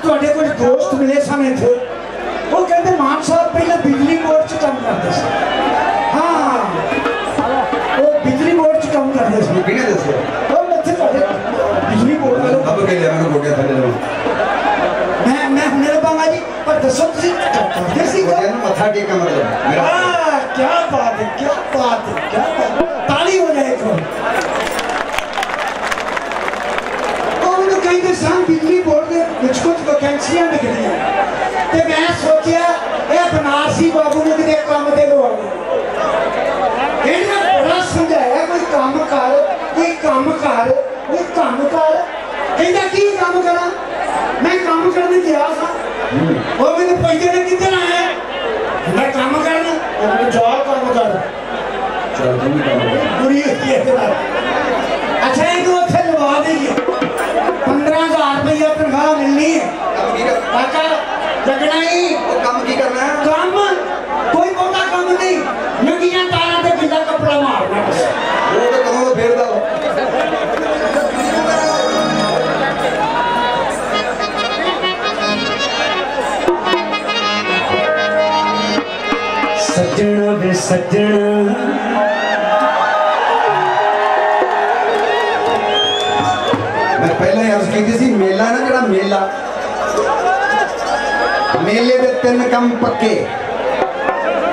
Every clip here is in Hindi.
ਤੁਹਾਡੇ ਕੁਝ ਦੋਸਤ ਮਿਲੇ ਸਨ ਇੱਥੇ, ਉਹ ਕਹਿੰਦੇ ਮਾਨ ਸਾਹਿਬ ਪਹਿਲਾਂ ਬਿਜਲੀ ਬੋਰਡ 'ਚ ਕੰਮ ਕਰਦੇ ਸੀ। ਹਾਂ, ਉਹ ਬਿਜਲੀ ਬੋਰਡ 'ਚ ਕੰਮ ਕਰਦੇ ਸੀ। ਕਿਹਨੇ ਦੱਸਿਆ? ਉਹ ਇੱਥੇ ਤੁਹਾਡੇ ਬਿਜਲੀ ਬੋਰਡ ਵਾਲੇ ਕਬ ਕੇ ਲਿਆ ਮੈਨੂੰ ਗੋਡਿਆਂ ਥੱਲੇ ਲਓ। मैं हुने लगा जी, पर दसो तुसी करते सी गया ना मत्था टेका मतलब मेरा। क्या बात है, क्या बात है, क्या बात है। ताली हो जाए तो उन्होंने कहीं दे साम बिजली बोर्ड दे विच कुछ वैकेंसियां निकलियां ते मैं सोचा ए बनारसी बाबू ने किते काम दे लो इन्हें बड़ा समझाया कोई काम कर, कोई काम कर, कोई काम कर। कहंदा की काम करा? मैं काम करने गया था, वो मैंने पैसे ने कितने आए? मैं काम करना, मैं जॉब काम कर। चल तुम भी काम कर। बुरी होती है तेरा। अच्छा इनको अच्छे लगा देंगे। 15,000 रुपया तनख्वाह मिलनी है। काका जगना ही। वो काम की करना है? काम कोई बहुता काम नहीं, नंगियां तारा पे बिल्ला कपड़ा मारना बस। वो तो कमों में फेर दो। सज्जन वे सज्जन मैं पहले अर्ज की थी मेला ना जरा मेला मेले दे 3 काम पक्के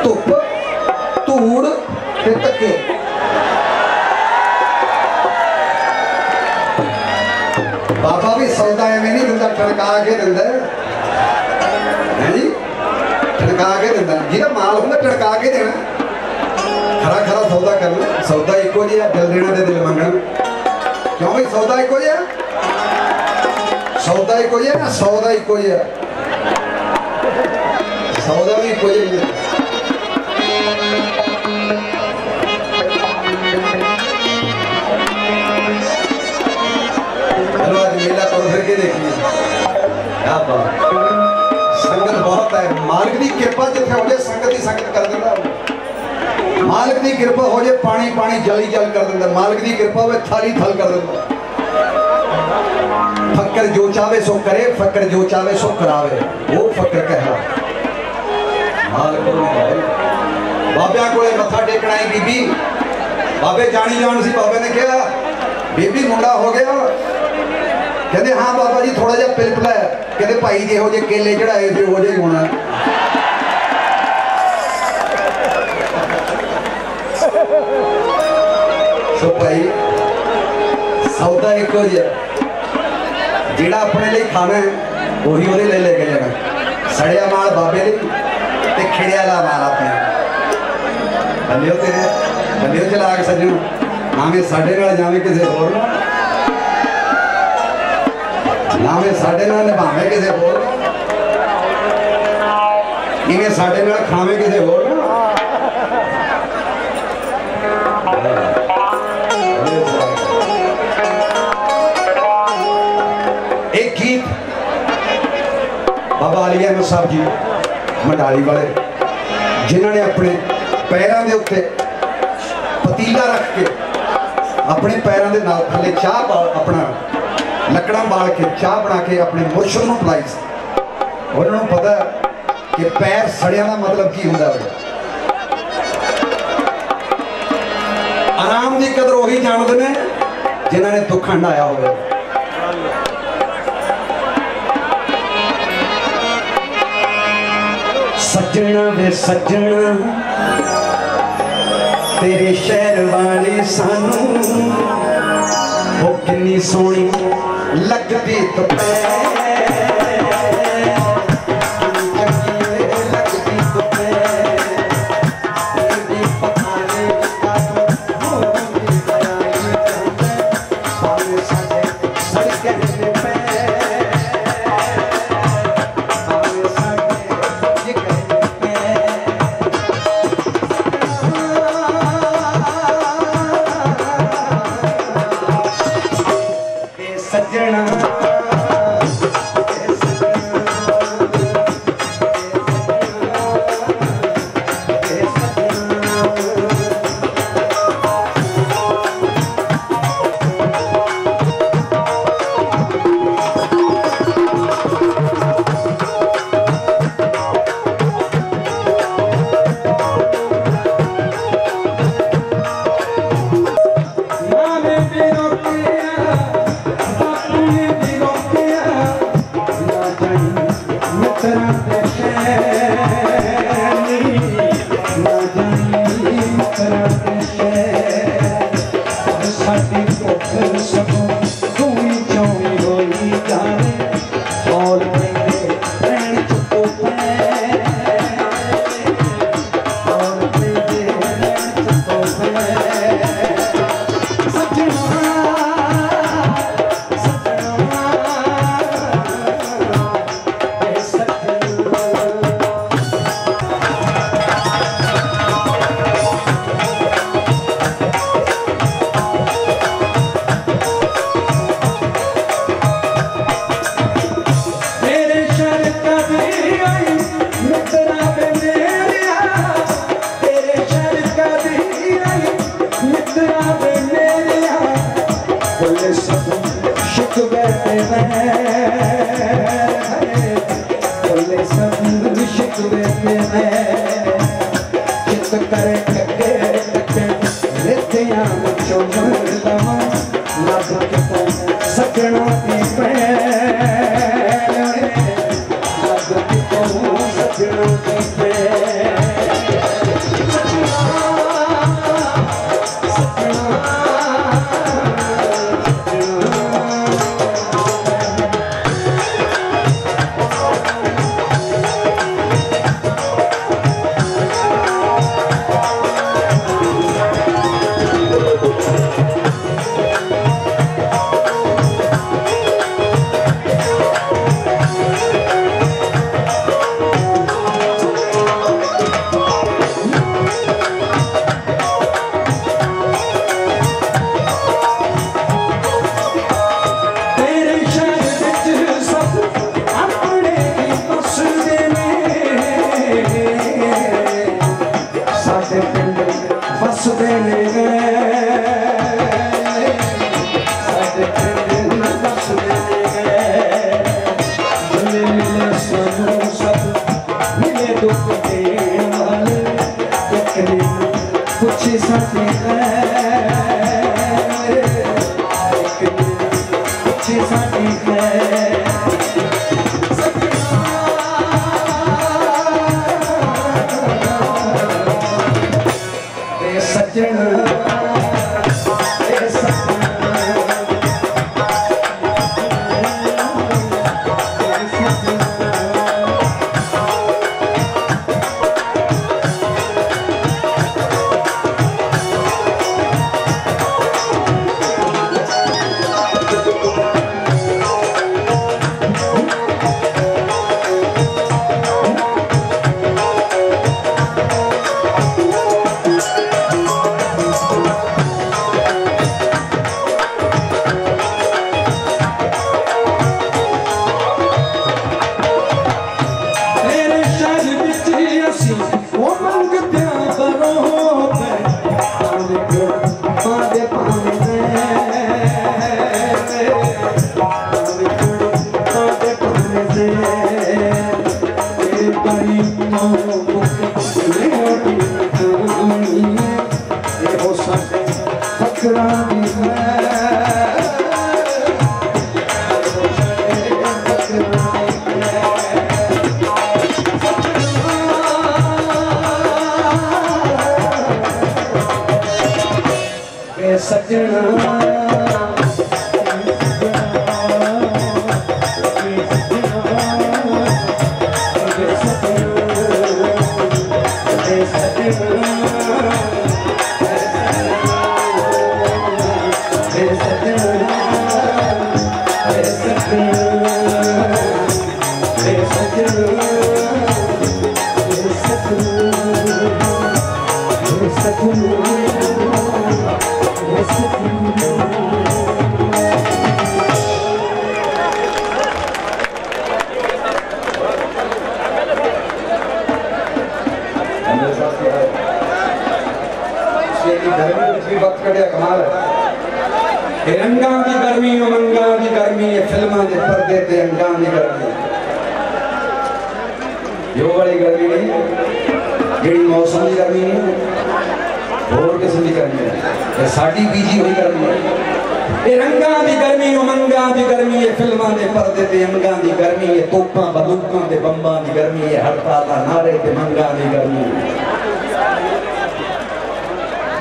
धुप धूड़ ते धक्के। बाबा भी सौदा एवं नहीं दिंदा, ठड़का के दिंदा है जी, ठड़का के दिंदा। जिहदा माल होंदा ठड़का के देना, खरा खरा सौदा करना। सौदा इको जिहा, दिल देना ते दिल मंगना। क्यों भाई सौदा इको जिहा? सौदा इको जिहा ना, सौदा इको जिहा, सौदा भी इको जिहा। चलो आज मेला तो फिर के देखिए, क्या बात। संगत बहुत है, मालिक की कृपा जिथे हो जाए संगत ही संगत कर देता। मालिक की कृपा हो जाए पानी पानी जली जल कर देता। मालिक की कृपा हो थाली थल कर देता। फकर जो चावे सो करे, फकर जो चावे सो करावे, वो फकर कह बाबे को मत्था टेकना ही। बीबी बाबे जानी जान सी, बाबे ने कहा बीबी मुंडा हो गया। कहते हाँ बाबा जी थोड़ा जहा पिलपला है। कहते भाई जो जे केले चढ़ाए थे वो ही होना। सो भाई सौदा एक जिहड़ा अपने लिए खाना है वही वो लेके जाना। सड़िया माल बाबे लिए ते खिड़िया ला माल अपने। बल्लियो तेरे बल्लियो चला के सज्जनों, भावें साडे नाल जावे किसी होर नाल, भावें साडे नाल निभावे किसी होर, इवें साडे नाल खावे किसी होर नाल। एक गीत बाबा अली अहमद साहब जी मंडाली वाले, जिन्होंने अपने पैरों के उत्ते पतीला रख के अपने पैरों के नाल थले चाह अपना लकड़ा बाल के चाह बना के अपने मुर्शद को पिलाई। उन्होंने पता कि पैर सड़िया का मतलब की होंदा है। आराम की कदर वही जानते हैं जिन्होंने दुख हंडाया हो। सज्जन वे सज्जन तेरे शहर वाली सानू वो कितनी सोहनी लगती बोले सब शिकवे चित करे टके टके रितियां मुझो मरदमा लब के सजना की लब के सजना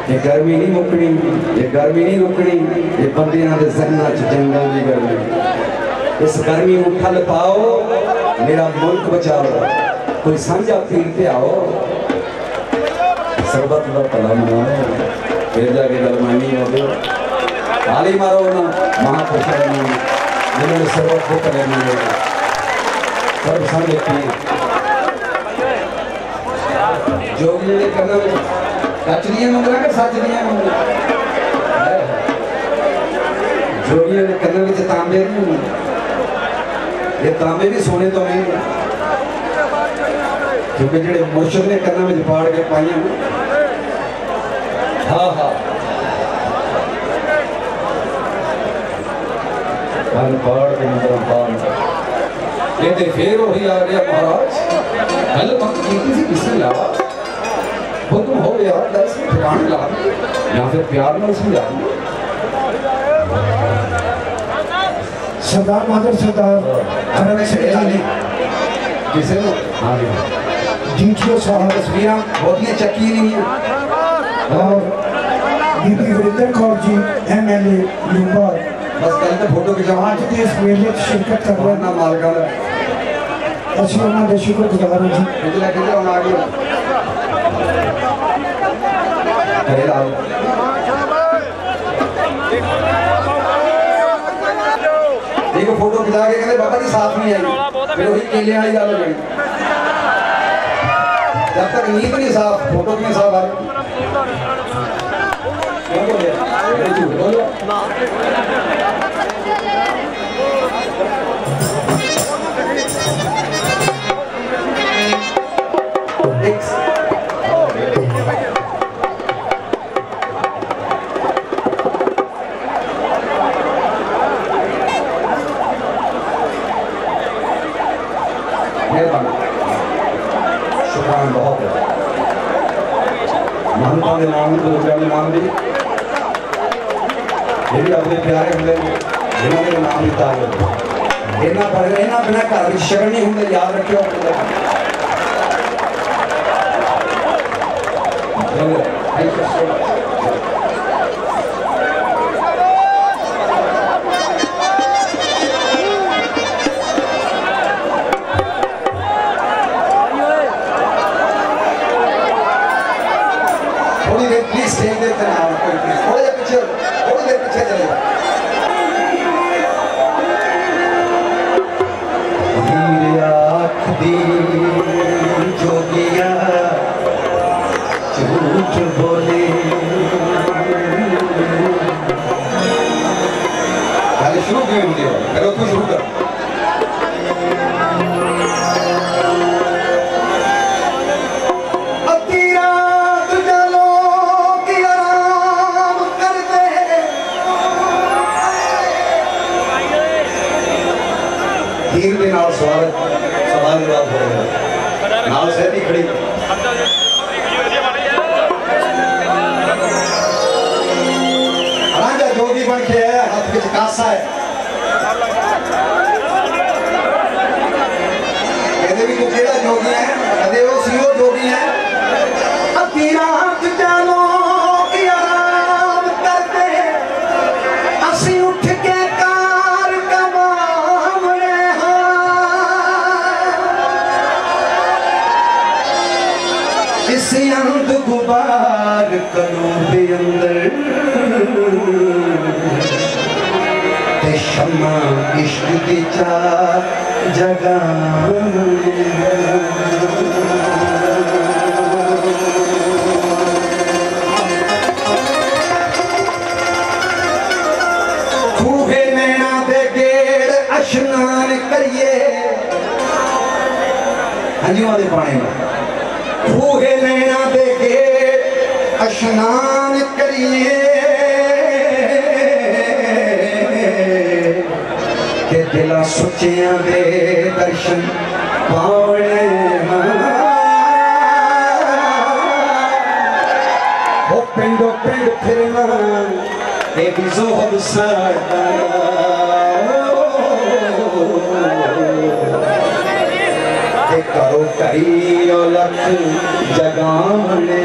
की गर्मी नहीं मुकनी, ये गर्मी नहीं रुकनी, ये बंदियां दे ज़हनां च जंगां दी गर्मी। इस गर्मी को ठल पाओ, मेरा मुल्क बचाओ, कोई सांझा पीर पे आओ, सरबत दा भला मनाओ, फिर जाके दरमानी हो। ताली मारो ना महापुरुषों ने जिन्होंने सरबत को करे मिले, सब सांझे पीर जोगी ने करना कचरियां मंगला के सचरियां मंगला जोगियों ने करने में तांबे नहीं, ये तांबे भी सोने तो नहीं, क्योंकि जेडे मुर्शिद ने करने में फाड़ के पाइया। हाँ हाँ अनपढ़ के मुकरम कहते फिर वही आ गया महाराज कल बात की थी किसने लावा वो तुम हो गया 10 ठिकाने ला या फिर प्यार में समझा सरदार माधव सरदार अरे किसे हाँ डीटीओ साहब तस्वीरें बहुत ही चक्की नहीं है और बीबी वीरेंद्र कौर जी MLA लिंबार बस कल तो फोटो खिंचवा आज के इस मेले में शिरकत कर रहे ना मालका ऐसे उन्होंने शुक्रगुजार हूँ जी खिंचला खिंचला आ गया देखो फोटो खिंचा के कहते बाबा जी साथ नहीं आई फिर वही केले वाली गल हो गई जब तक नींद नहीं साफ फोटो नहीं साफ आ रही क्या बोले झूठ बोलो शुक्रान बहुत है महंता के नाम तो नाम भी ये भी अपने प्यारे होंगे जिन्होंने नाम लिखा है इन्ना पर इन्ना बिना घर में शरण नहीं होंगे याद रखियो थोड़ी देर प्लीज स्टेज देखते ना थोड़ी देर पीछे चले जाओ आँख दी जोगिया झूठ बोले पहले शुरू क्यों होती है करो तो शुरू कर धीर के नाल सवाल जवाब हो रहा नाल सहती खड़ी राजा जोगी बन के है हाथ में कासा है कहते भी तू केड़ा जोगी है कहते वो सीओ जोगी है अति रात जानो कि आराम करते असी उठ के कार कमाम रहे इस अंत गुबार कलू के अंदर ते शम्मा इश्क की चार जगह खूहे नैना दे गेड़ अशनान करिए हंजी वाले पानी में खूहे नैना दे गेड़ अशनान करिए ते दिला सुचियां दे दर्शन पावने ओ पिंडो पिंड फिरना ए भी जोहर साड़ा ते करो करी लख जगाने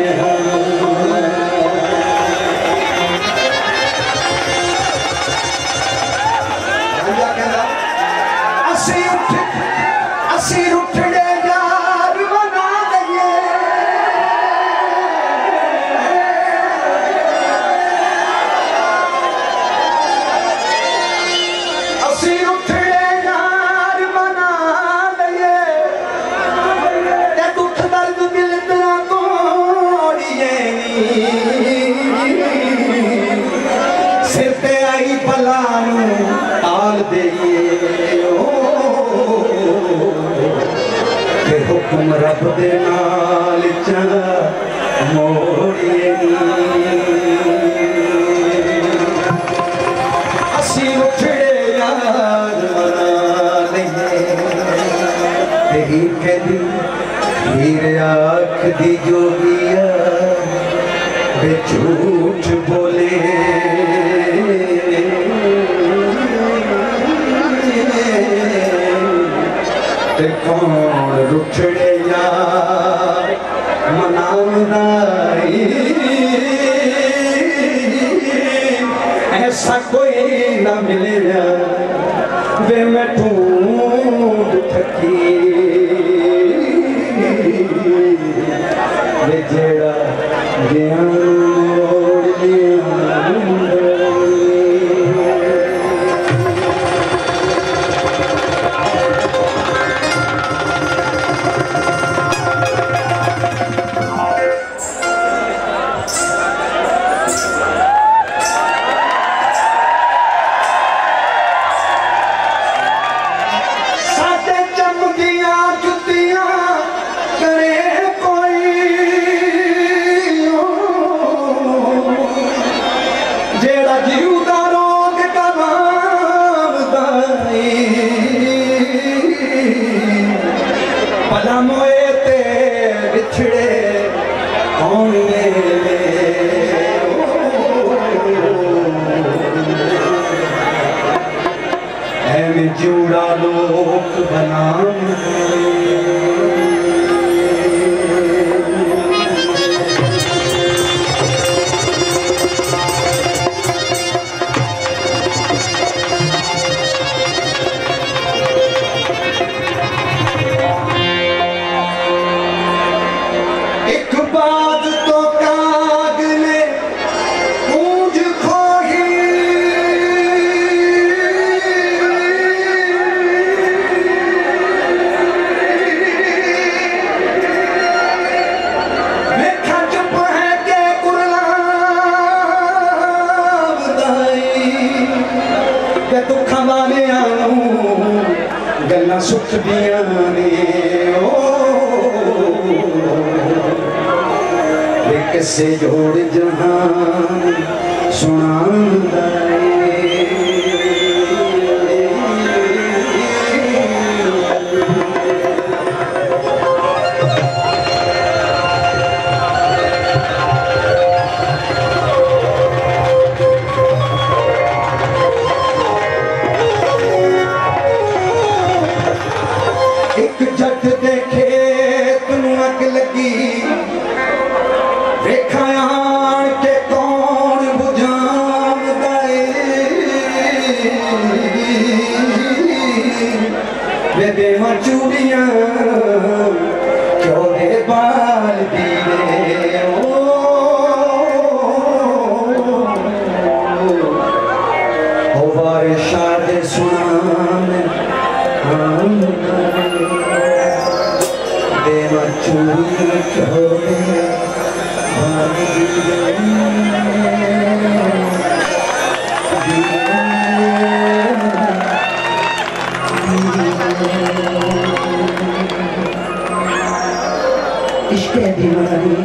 हुक्म रब दे नाल चला मोड़िए असी उठड़े यार हीर कहती हीर आख दी जोगिया बे झूठ बोले ते कौन रुठड़े यार मनाई ऐसा कोई ना मिले वे मैं ढूंढ थकी वे जेड़ा ज्ञान मोड़ लिया जुड़ा लोक बना एक बात तो काग ने गूंज खोही गल्ला सुख दिया ने किसे जोड़ जहां सुना एक जट देखे तनु अग लगी वेखा आन के कौन बुझाम दाए वे बेवा चूड़ियां चोरे बाल दीवे ओ बारिशा दे सुनाम देवा चूड़ियां चोरे इश्क़ दीवानी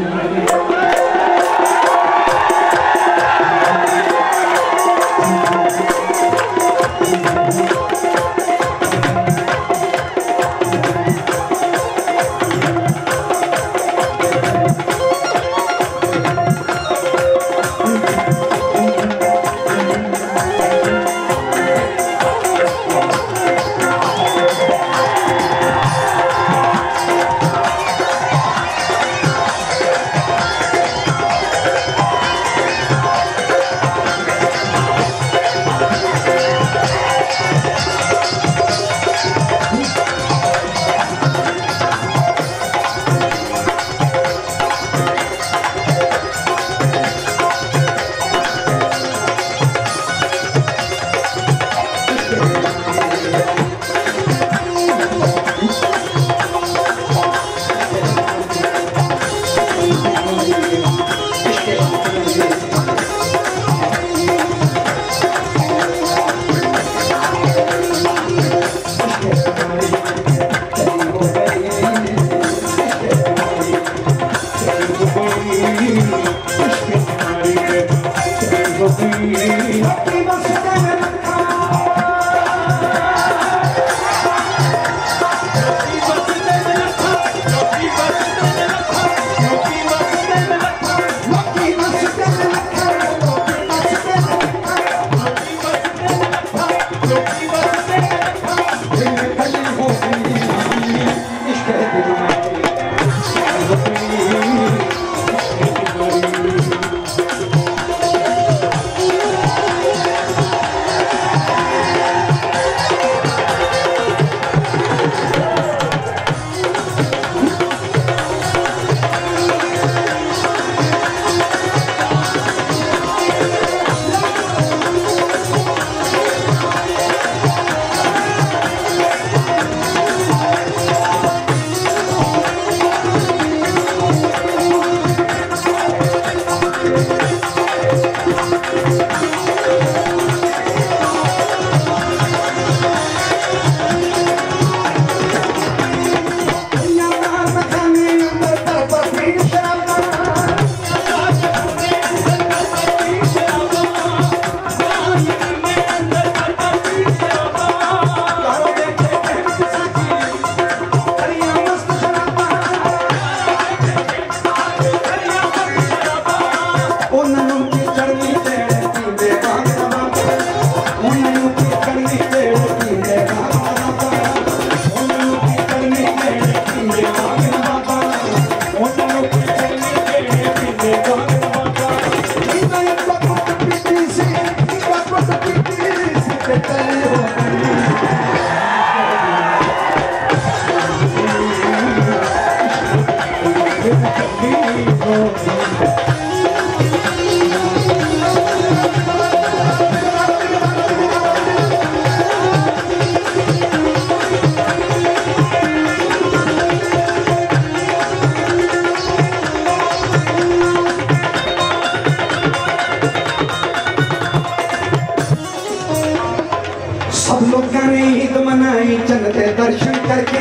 दर्शन करके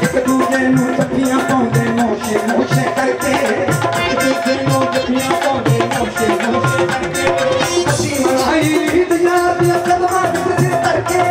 एक दूजे नूं जप्पियां पाउंदे मोशे मोशे करके हसी मनाई ईद यार दियां कदमां विच करके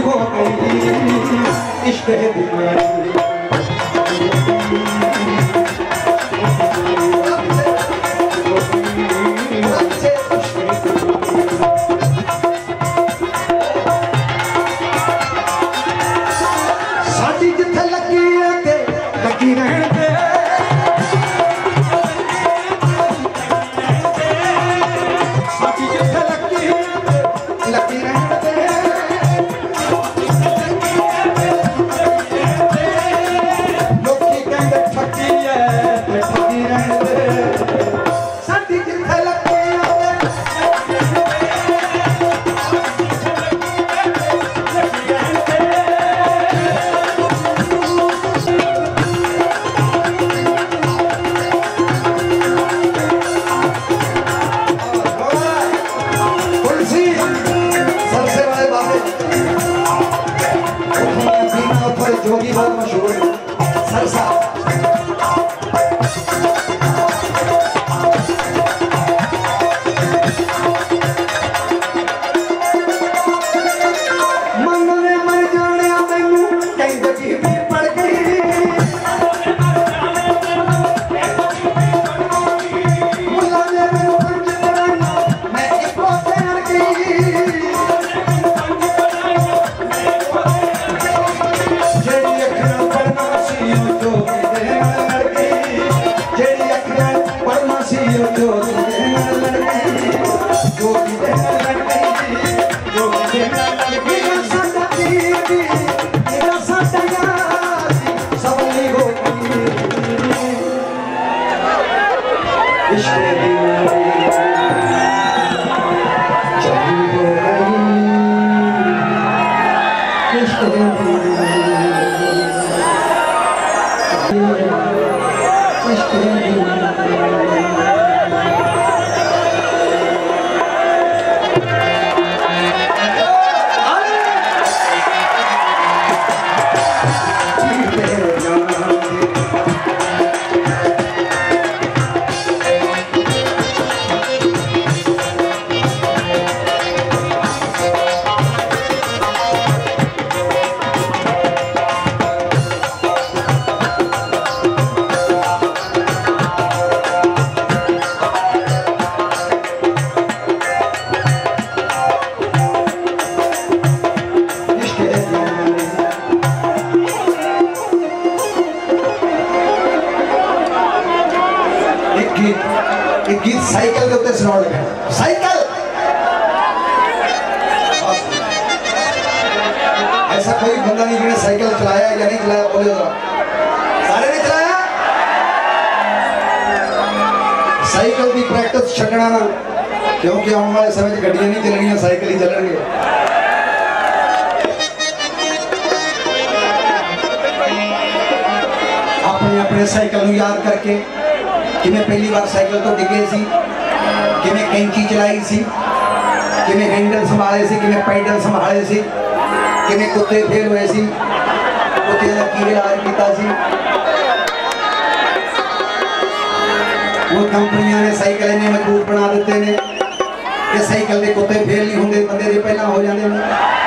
हो गई जोगी बहुत मशहूर है सरसा गीत साइकिल के उत्ते सुनाओ लगे साइकिल ऐसा कोई बंदा नहीं जिन्हें साइकिल चलाया या नहीं चलाया बोले जरा सारे ने चलाया साइकिल की प्रैक्टिस छकना ना क्योंकि आने वाले समय में गड्डियां नहीं चलनियां साइकिल ही चलणगे अपने अपने साइकिल याद करके किमें पहली बार साइकिल तो डिगे सी किमें कैंची चलाई सी किमें हैंडल संभाले सी किमें पैडल संभाले सी किमें कुत्ते फेल हुए सी कुत्ते का की इलाज किया सी वो कंपनियां ने साइकिल ने मजबूत बना देते ने कि साइकिल के कुत्ते फेल नहीं होंगे बंदे दे पहला हो जाते हैं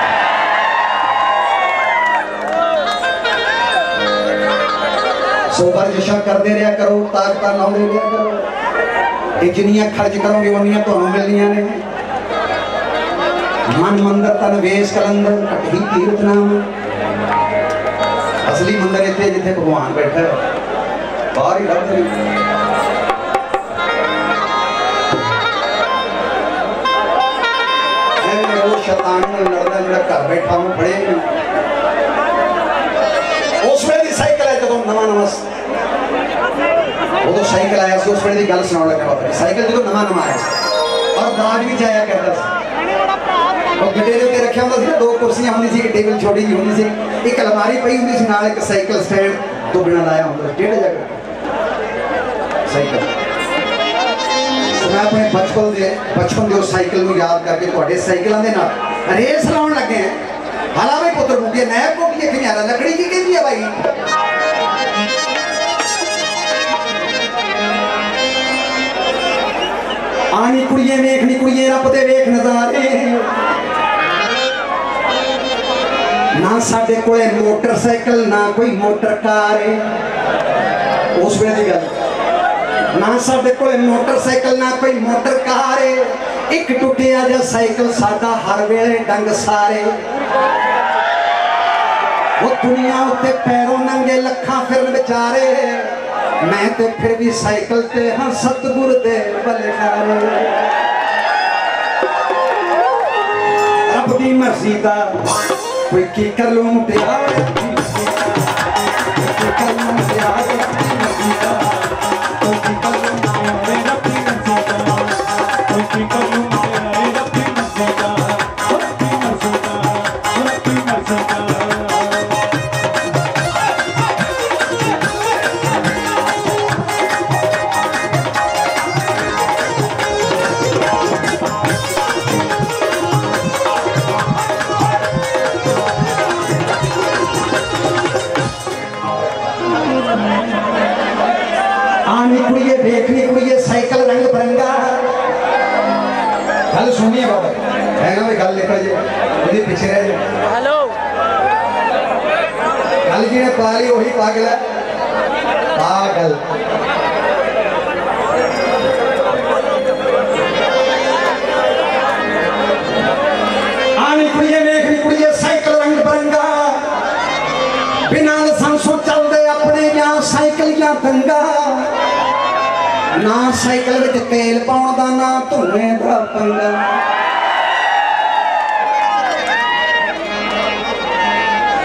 सोबर जशा करते रहा करो ताकत लाते रहा करो जिन्नियां खर्च करोगे उन्नियां तुहानू मिलनियां ने मन मंदिर तन वेश कलंदर कठी तीर्थ नाम असली मंदिर इत्थे जिथे भगवान बैठा है बाहर ही लभदे नहीं वो शैतान नाल लड़दा जिहड़ा घर बैठा हूं बड़े उस वेले दी साइकिल है जदों नवा नवा वो तो साइकिल आया उस वेले की गल सुनाने लगा बाबा जी साइकिल जो नवा नवा आया और दाज भी जाया करता और गड्ढे के ऊपर रखा होंदा सी दो कुर्सियां होंदी सी टेबल छोटी जी होंदी सी एक अलमारी पई होंदी सी नाल एक साइकिल स्टैंड तो बिना लाया होंदा टेढ़े जगह साइकिल मैं अपने बचपन के उस साइकिल को याद करके तुहाडे साइकिलों के नाल रेस लाउण लगे हैं हाला भाई पुत्र मुंडिया नया कोटिया खियारा लकड़ी की कहती है भाई आनी कुड़िये वेखनी कुड़िये रब दे वेख नजारे ना साडे कोले मोटरसाइकिल ना कोई मोटर कार है, उस वेले दी गल। ना साडे कोले मोटरसाइकिल ना कोई मोटर कार है, एक टुटिया जा साइकिल साडा हर वेले डंग सारे। वो दुनिया उत्ते पैरों नंगे लखा फिरन बेचारे, मैं ते फिर भी साइकिल ते हाँ सतगुर दे बलिहारे। रब दी मर्जी दा कोई की कर लूं प्यार, कोई कर लूं प्यार रब दी मर्जी दा, कोई की कर लूं प्यार रब दी मर्जी दा, कोई की कर लूं प्यार रब दी मर्जी दा, रब दी मर्जी दा, रब दी मर्जी दा। कुड़िए देखनी कुड़िए साइकिल रंग बिरंगा। गल सुनिए बाबा, है ना भाई, गल निकल जाए वो पीछे रह जाए। हेलो, गल जी ने पा ली वही पागल है, पागल। आनी कुड़िए देखनी कुड़िए साइकिल रंग बिरंगा, बिना लाइसेंसों चलते अपने या साइकिल या दंगा। ना साइकिल में तेल पाउण दा ना धुएं दा पंगा।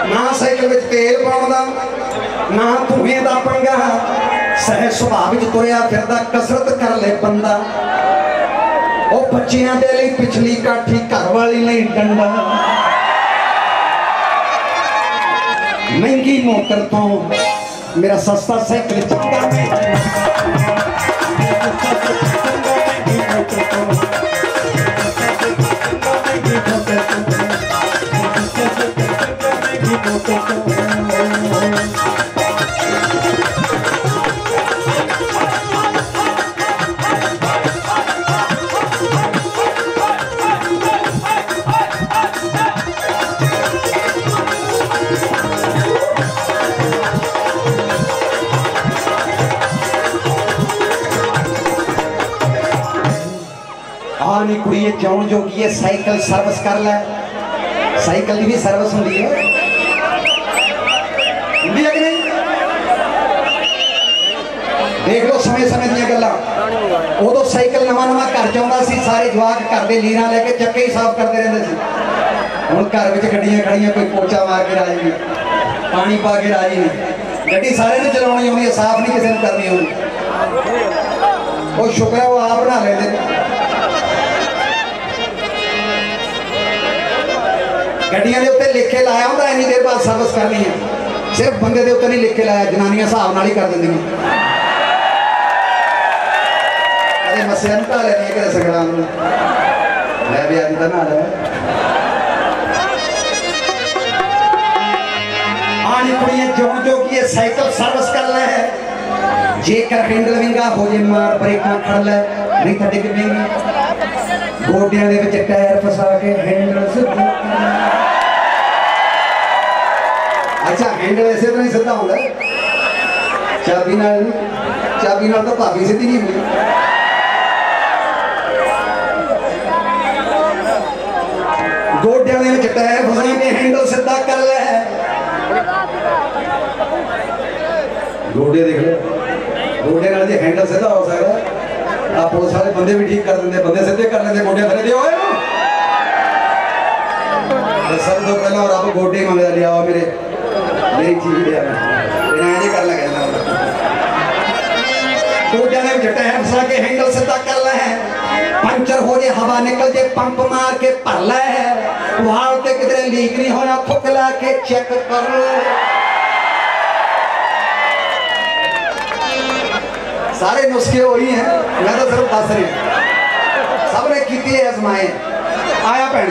ना साइकिल में तेल पाउण दा ना धुएं दा पंगा। सहज सुभाव विच तुरिया फिरदा कसरत कर ले बंदा। ओ बच्चियां दे लई पिछली काठी घर वाली लई डंडा। महंगी मोटर तो मेरा सस्ता साइकिल चंगा। आनी कुड़िए जान जोगी है साइकिल सर्विस कर ले। साइकिल की भी सर्विस होती है, देख लो समय समय दी गल्लां। उदों साइकिल नवा नवा घर चाहता सी, सारे जवाक घर के लीरां लेके चक्के ही साफ करते रहते थे। हुण घर विच गड्डियां खड़ियां, कोई पोचा मार के राजी नहीं, पानी पा के राजी नहीं। गड्डी सारे ने चलाउणी आउंदी है, साफ नहीं किसी ने करनी आउंदी। वो शुक्र है वो आप बना लेंदे। गड्डियां के उत्ते लिखे लाया होंदा इन्नी देर बाद सर्विस करनी है। सिर्फ बंदे के उत्ते नहीं लिखे लाया, जनानियां हिसाब नाल ही कर दिंदियां। कदे मस्सिया नूं ढा लैंदियां, कदे संगराम नूं। मैं भी अज दा नहा लिया। आनी कुड़ियां जो जो की साइकिल सर्विस कर ले, जेकर हैंडल विंगा हो जे मार ब्रेकां खड़ ले, नहीं तो डिग पेंगी। गोडियां दे विच टायर फसा के हैंडल सीधा। अच्छा, हैंडल ऐसे तो नहीं सीधा होता, चाबी नाल तो भाभी सीधी नहीं हुई। गोडियां दे विच टायर फसा के हैंडल सीधा कर ले। गोडे देख ले, गोडे नाल जे हैंडल सीधा हो सकदा। आप पुलिस वाले बंदे भी ठीक कर देंगे, बंदे सीधे कर लेंगे, गोडियां थले दे ओए। सब तो पहला रब गोडे मंगदा लिया मेरे, मेरी चीज लिया मैं नहीं कर लगा। गोडियां दे विच टायर फसा के हैंडल सीधा कर ले। पंचर हो जे हवा निकल जे पंप मार के भर ले। वाल ते किधरे लीक नहीं होया, थुक ला के चेक कर ले। सारे नुस्खे वही हैं, मैं तो सिर्फ दस रही। सबने कीती है आजमाए। आया भैन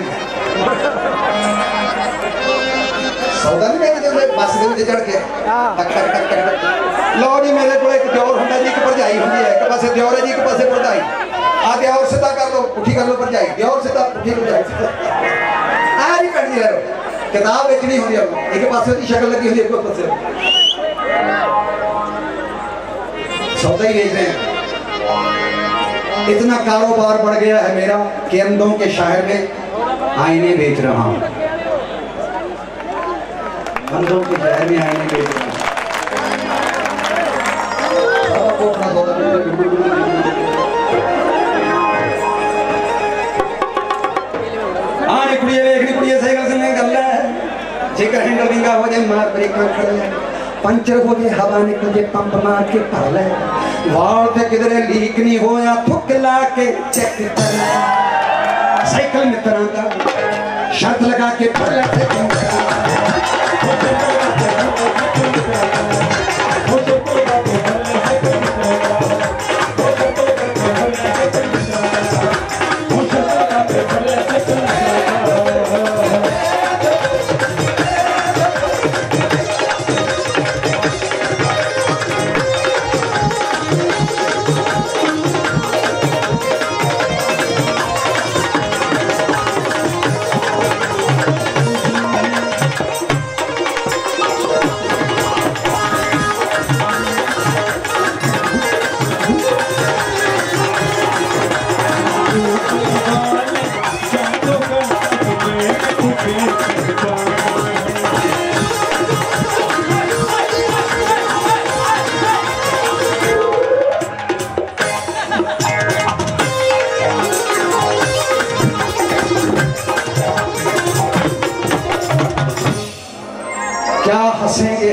सौदा नहीं कहते बस के चढ़ के टक टक टक टक। लो जी, मेरे को एक दियोर होंगे जी, एक भरजाई होंगी है। एक पासे दियोर है जी, एक पासे भरजाई। आ दियोर सीधा कर लो, पुठी कर लो भरजाई। दियोर सीधा पुठी भरजाई। आ जी भैन जी, किताब बेचनी होती है, एक पासे की शक्ल लगी होती है, एक पासे सौदा ही बेच रहे हैं। इतना कारोबार बढ़ गया है मेरा कि अंधों के शहर में आईने बेच रहा हूं, अंधों के शहर में आईने बेच रहा हूं। आने कुड़िए देखनी कुड़िए साइकिल से नहीं गल है, जेकर हैंडल विंगा हो जाए मार ब्रेक में खड़ ले, पंचर हो जाए हवा निकल जाए पंप मार के भर ले, वाल पे किधरे लीक नहीं हो या थुक ला के चेक कर ले, साइकिल में तरह का शर्त लगा के भर ले।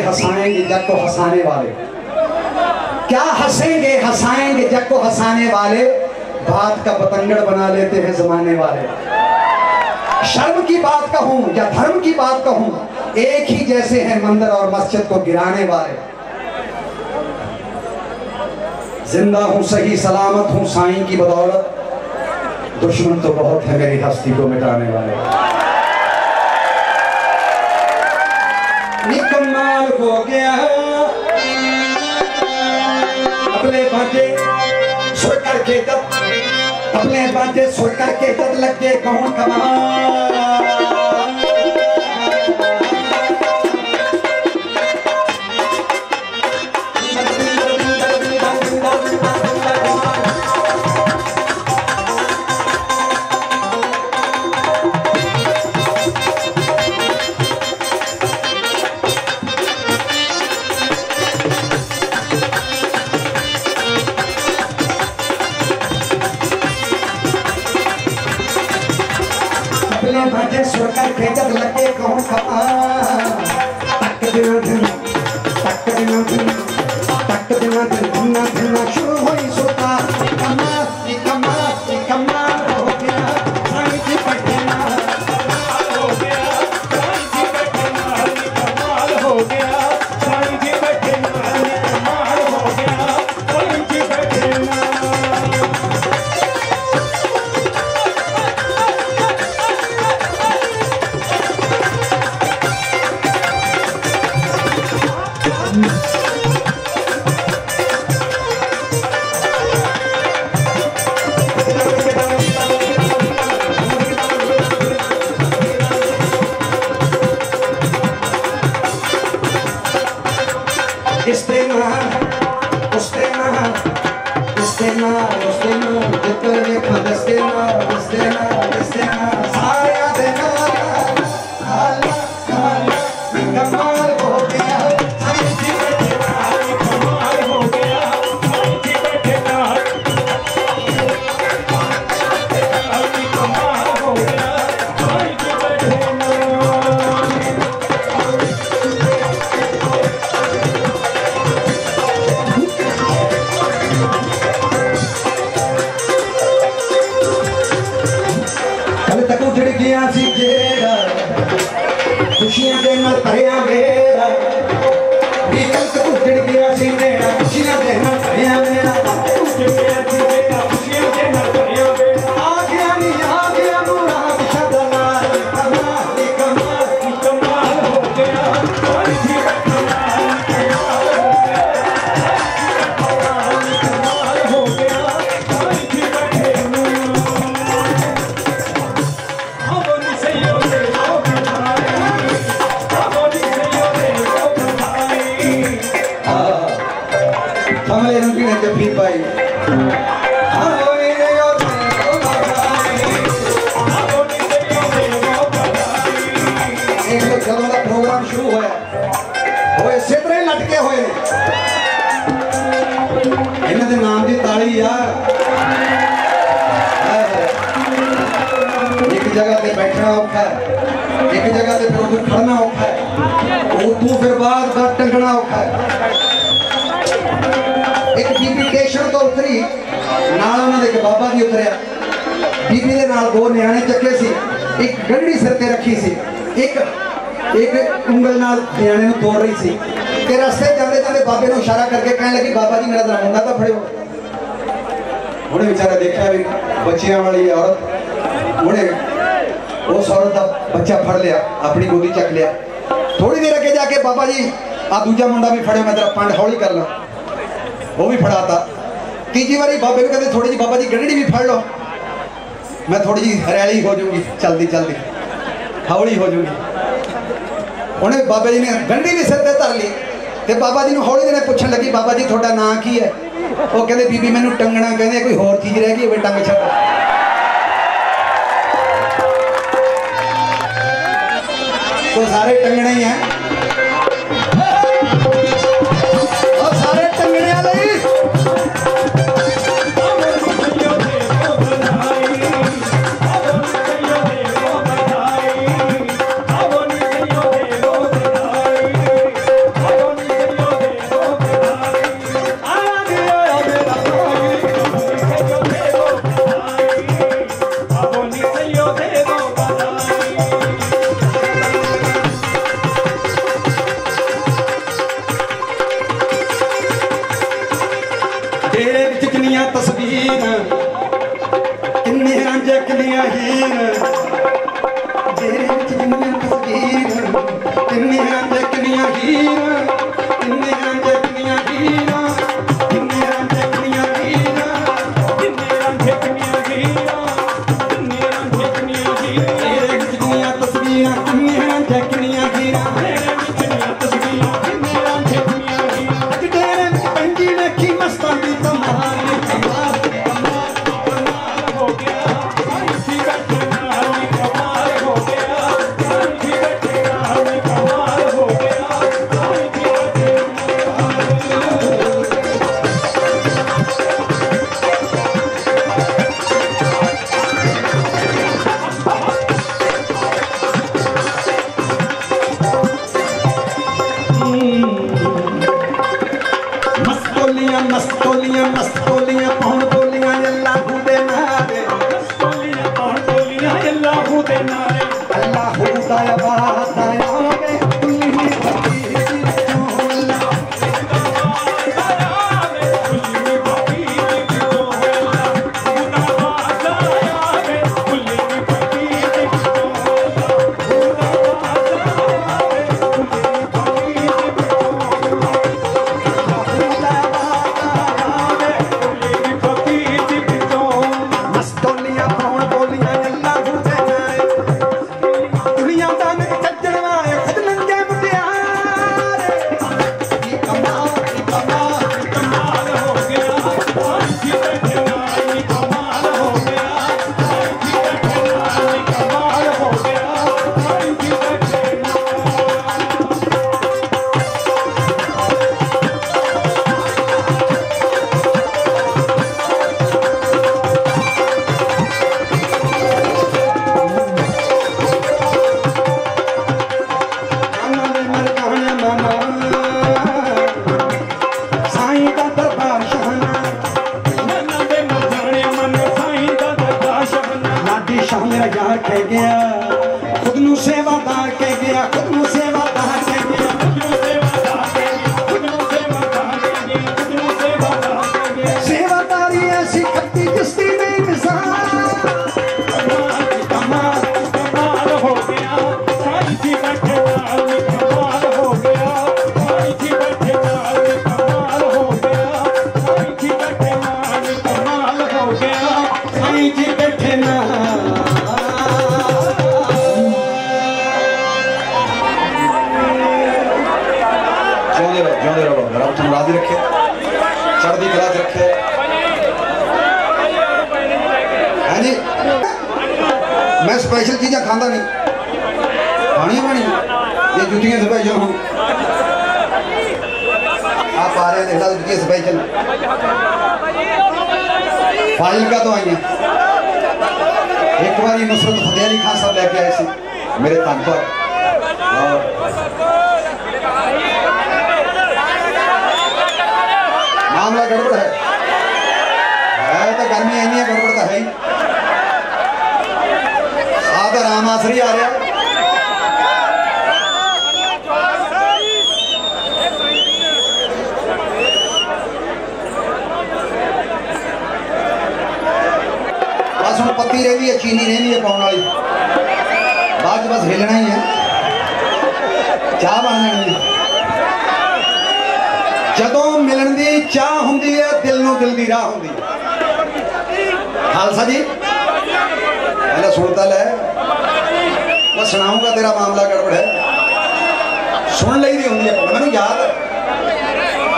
हंसाएंगे जग को हंसाने वाले, क्या हंसेंगे हंसाएंगे जग को हंसाने वाले, बात का बतंगड़ बना लेते हैं जमाने वाले। शर्म की बात कहूं या धर्म की बात कहूं, एक ही जैसे हैं मंदिर और मस्जिद को गिराने वाले। जिंदा हूं सही सलामत हूं साईं की बदौलत, दुश्मन तो बहुत है मेरी हस्ती को मिटाने वाले। निकम्माल हो गया अपने बाटे सुर करके तब, अपने बाटे सुर करके तब लग के कौन कमा। सुर करके जब लगे कौन खपा, तक दिना दिन तक दिना दिन तक दिना दिन धुना धुना शुरू हुई सोता। कमाल हो गया साईं जी पटना, हो गया साईं जी पटना, कमाल हो गया साईं जी पटना, कमाल हो गया साईं जी पटना। खुशियां देना भरिया मेरा भी कल तक उजड़ गया सी मेरा, खुशियां देना भरिया मेरा उजड़ गया सी मेरा, खुशियां देना भरिया मेरा। आ गया नूरा शदलाल, कमाल कमाल कमाल हो गया साईं जी कमाल, कमाल हो गया कमाल हो गया साईं जी कमाल। अब नहीं सही हो गया जगह पे बैठना औखा है, एक जगह पे फिर तू खड़ना औखा है, वो तू फिर बार बार टंगना औखा है। एक बीबी स्टेशन तो उतरी, नाल उन्होंने एक बाबा जी उतरिया, बीबी के नाल दो न्याणे चक्के सी, एक गंढी सिर ते रखी सी, एक उंगल नाल न्याणे नूं तोड़ रही सी। ते रस्ते जाते जाते बाबे नूं इशारा करके कहने लगी बाबा जी मेरा मुंडा तो फड़ियो। उन्हें बेचारा देखा भी बच्चियां वाली औरत, उन्हें उस औरत का बच्चा फड़ लिया, अपनी गोदी चक लिया। थोड़ी देर अगे जाके बाबा जी आ दूजा मुंडा भी फड़े, मैं तेरा पंड हौली कर ला, वो भी फड़ाता। तीजी बारी बाबे को कहते थोड़ी जी बाबा जी गंढड़ी भी फड़ लो, मैं थोड़ी जी हरियाली हो जाऊंगी, चलती चलती हौली हो जाऊंगी। उन्हें बाबा जी ने गंढड़ी भी सिर ते धर ली, ते बाबा जी ने हौली ने पूछन लगी बाबा जी थोड़ा नाम की है? वो कहते बीबी मैनू टंगना, कहते कोई होर चीज रह गई टंग छड़। तो सारे टंगने ही हैं, और सारे टंगने वाले मैं स्पेशल चीज़ा खाता नहीं, खानी बनी ये जुतियां स्पेशल हो आप आ रहे हैं देखा जुतियां स्पेशल फाजिलका तो आई हैं एक बार नुसरत फतेह अली खान साहब लेके आए थे मेरे तन पर। मामला गड़बड़ है तो गर्मी इन्नी है, गड़बड़ तो है ही। आधा राम आसरी आ रहा बस हम पत्ती रही है, चीनी रही है पाने वाली, बाद बस हिलना ही है, चाह बन जानी है। जदों मिलन की चाह होंदी है दिल नूं दिल दी राह होंदी है। खालसा जी पहले सुनता ले, मैं सुनाऊंगा तेरा मामला गड़बड़ है, सुन ली दी होंगी है। मैनू याद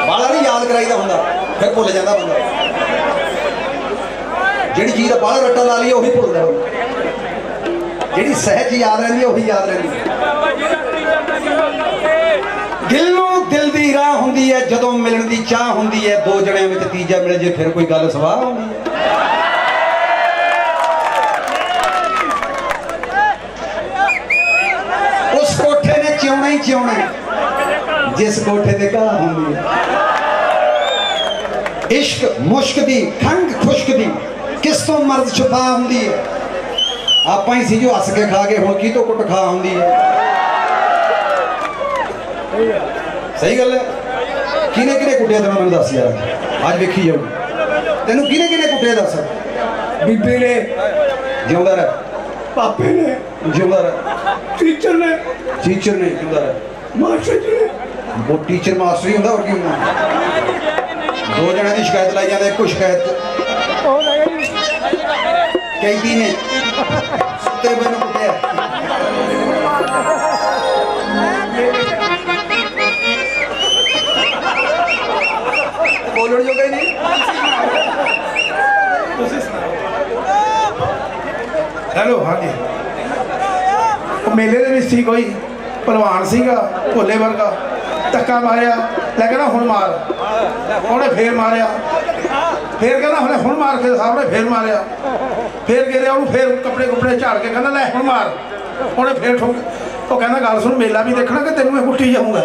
बाला नहीं याद कराईदा होंदा, फिर भुल जाता बंदा। जिहड़ी चीज़ का बाला रट्टा ला लिया वही भुलदा, जिहड़ी सहज याद रहिंदी है वही याद रहिंदी। दिल नूं दिल दी राह होंदी है, जदों मिलन दी चाह होंदी है, दो जणियां विच तीजा मिल जे फिर कोई गल सवाह होंदी है। उस कोठे ने चिउना ही चिउना जिस कोठे ते घाह होंदी है। इश्क मुश्क दी खंग खुश्क दी किस तो मर्द छुपा होंदी है। आप ही सी जो हस के खा के हुण की तो कुट खा होंदी है। सही गल है। किने किने कुटिया तेन मैं दस यार, अज वेखी जाऊ तेन किने किने कुटिया दस। बीबी ने जिंदा रह, पापे ने जिंदा रह, टीचर ने जिंदा रह, मास्टर जी ने। वो टीचर मास्टर ही होंदा और की होंदा। दो जणियां दी शिकायत लाई जांदे, इक्को शिकायत कैदी ने सुते पए नूं कुटिया। बोलण जोगा ही नहीं। हेलो हाँ जी, मेले के सी कोई भलवान सीगा भोले वर्गा, धक्का मारिया, लेकिन हुण मार, उन्हें फिर मारिया, फिर कहना हुणे हुण मार के साहब ने फिर मारिया, फिर गिरिया उन्होंने फिर कपड़े कुपड़े झाड़ के कहना लै हुण मार, उन्हें फिर ठोक। तो कहना गल सुन मेला भी देखना कि तेनों मैं कुट्टी जाऊँगा।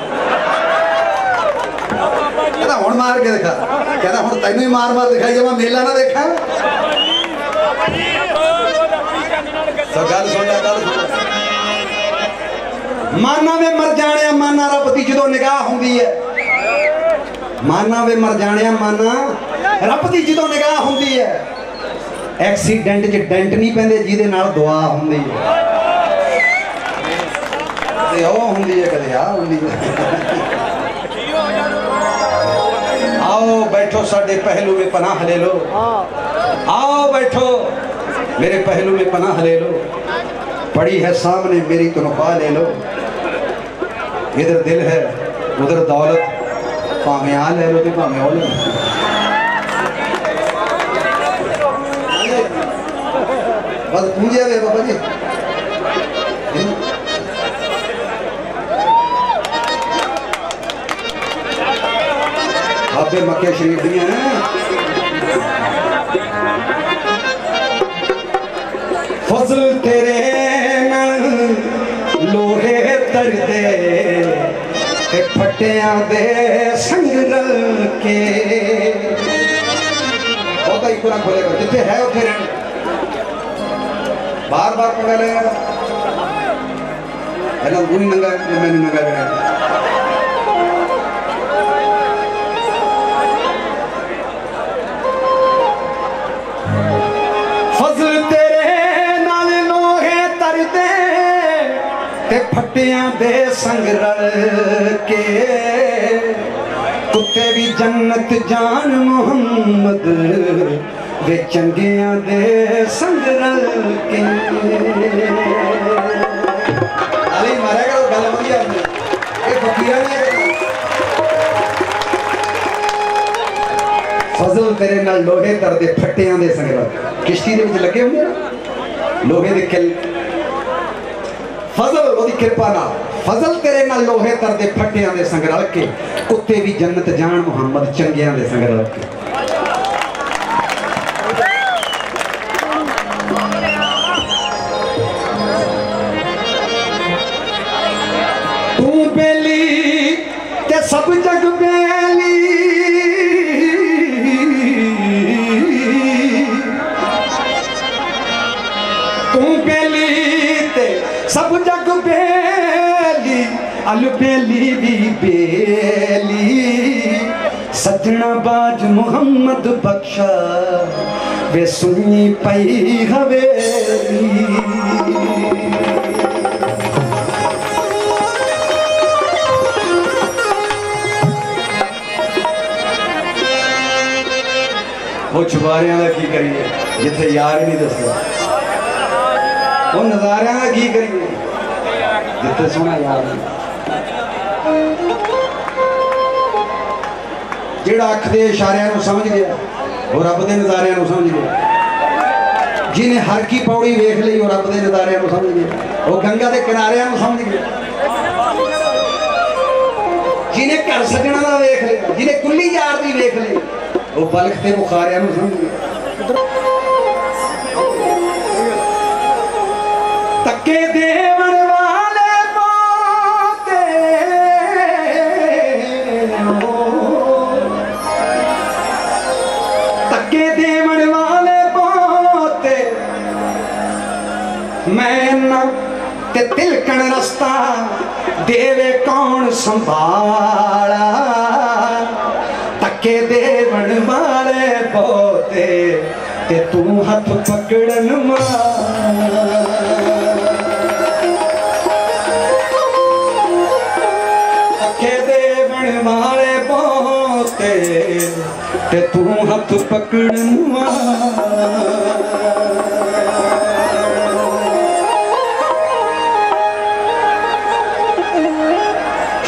कहता हुण मार के दिखा, कहता हुण तैनूं ही मार मार दिखाई जावां, मेला ना देखा। तो गल सुन ले, गल सुन। माना वे मर जाने माना रब दी जदों निगाह होंदी है। माना वे मर जाने माना रब दी जदों निगाह होंदी है। एक्सीडेंट च डेंट नहीं पैंदे जिहदे नाल दुआ होंदी है। कदे ओ होंदी है कदे आ होंदी है। आओ बैठो साडे पहलू में पनाह ले लो, आओ बैठो मेरे पहलू में पनाह ले लो। पड़ी है सामने मेरी तनख्वाह ले लो। इधर दिल है उधर दौलत, भावें आ ले लो तो भावें ओ ले लो। बस पूजा दे बाबा जी। आपे मक्के शरीफ दियां हैं। फजल तेरे नाल लोहे तरदे ते फटियां दे संग रल के। बहुत ही कुरान खोलेगा जिथे है उथे रहना, बार बार पढ़ा लेगा। पहला गुनी नंगा मैंने नंगा करना। फजल तेरे नाल लोहे तरदे ते फटियां दे संग रल के। कुत्ते भी जन्नत जान मुहम्मद वे चंगियां दे संग रल के। अली मारा करो गल वधिया ये फकीरा ने। फजल तेरे नाल लोहे तरदे फटियां दे संग रल। किश्ती दे विच लगे होंदे ना लोहे दे किल। फजल ओदी कृपा नाल, फजल तेरे नाल लोहे तरदे फटियां दे संग रल के। कुत्ते भी जन्नत जान मुहम्मद चंगियां दे संग रल के। सब जग बेली अलबेली भी बेली सजना बाज मुहम्मद बख्शा वे सुनी पई हवेली वो चुबारियां का की करिए जिथे यार ही नहीं दसदा वो नज़ारियां का की करिए जिथे सोना यार नहीं जेड़ा अख दे इशारियां समझ गया और रब दे नज़ारियां समझ गया जिन्हें हर की पौड़ी वेख ली और रब दे नज़ारियां समझ गया वो गंगा के किनारियां समझ गया जिन्हें घर सजना का वेख लिया जिन्हें कुल्ली यार की वेख ली वो बल्ख के बुखारियां समझ गया तके देवन वाले पोते तके देवन वाले पोते मैं ना ते तिलकन रस्ता देवे कौन संभाला तके देवन वाले पोते ते तू हाथ पकड़न तके देवन वाले पोते ते तू हाथ पकड़न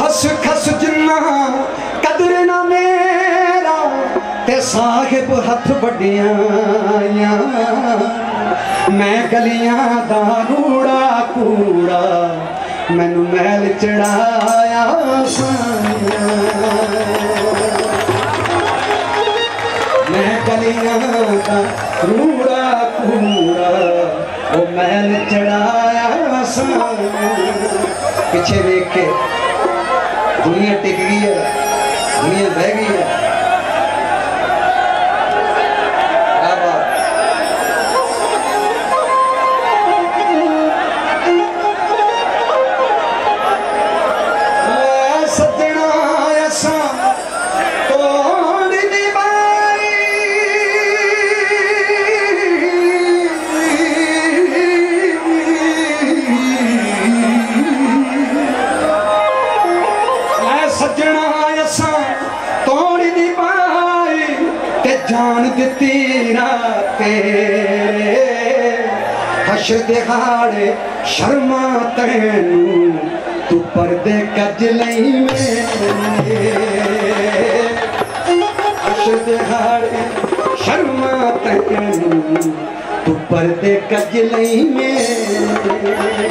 हस खस जिन्ना कदर ना मेरा ते साहिब हथ बड़िया मैं गलियां दा रूड़ा कूड़ा मैनू मैल चढ़ाया मैं गलियां दा रूड़ा कूड़ा वो मैल चढ़ाया पीछे देख के दुनिया टिक गई है दुनिया बह गई है जान दिती ना तेरे हशर दिहाड़े शर्मा तैनू तू पर्दे कज लई मेरे हशर दिहाड़े शर्मा तैनू तू पर्दे कज लई मेरे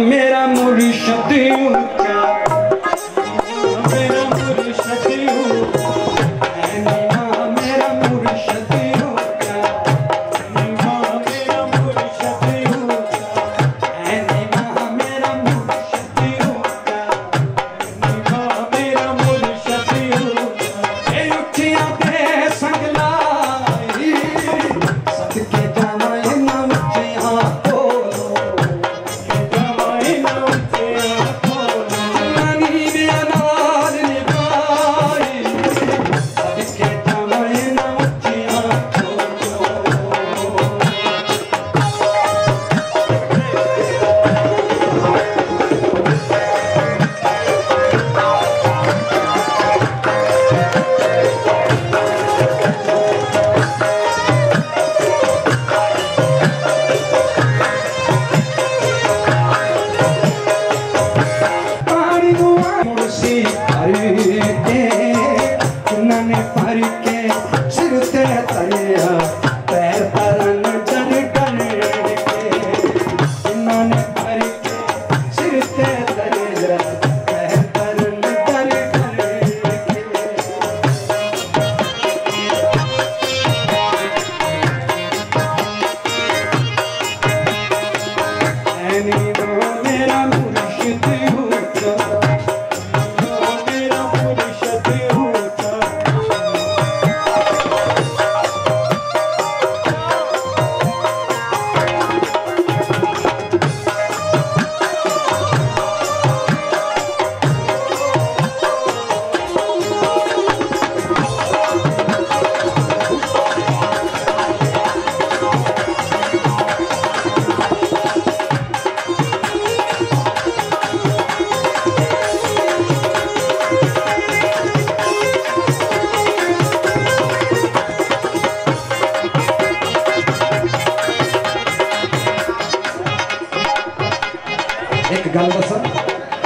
मेरा मुर्शद ऊंचा मेरा मुर्शद मेरा मुर्शद ऊंचा मेरा मुर्शद ऊंचा मेरा मुर्शद ऊंचा मेरा मुर्शद ऊंचा ए उठिया दे संगलाई सदके जावा इन्ना उच्चिया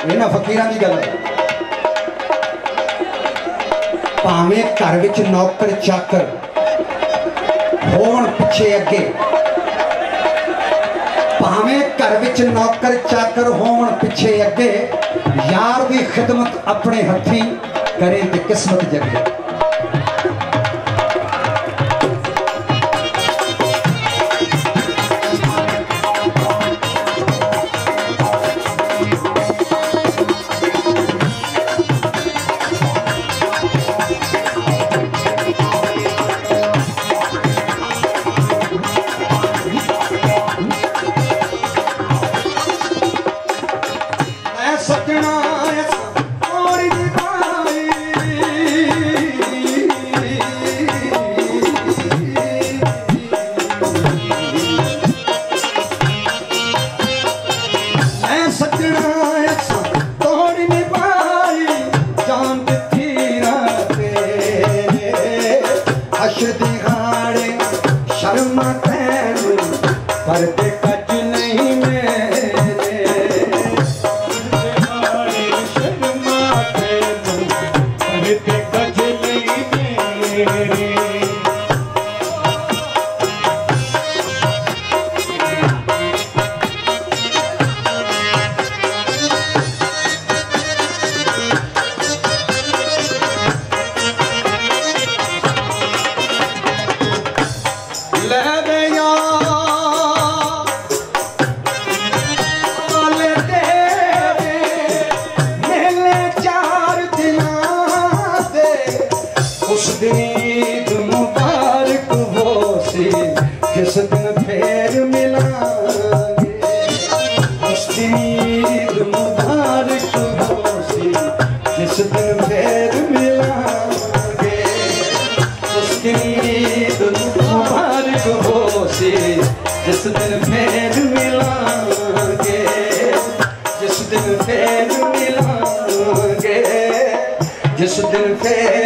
इन्हां फकीरां दी गल है। भावें घर विच नौकर चाकर होण पिछे अगे, भावें घर विच नौकर चाकर होण पिछे अगे, यार दी खिदमत अपने हथी करे ते किस्मत जगे। जिस दिन फिर मिलांगे, उस दिन ईद मुबारक हो सी, जिस दिन फिर मिलांगे, उस दिन ईद मुबारक हो सी, जिस दिन फिर मिलांगे, जिस दिन फिर मिलांगे, जिस दिन फिर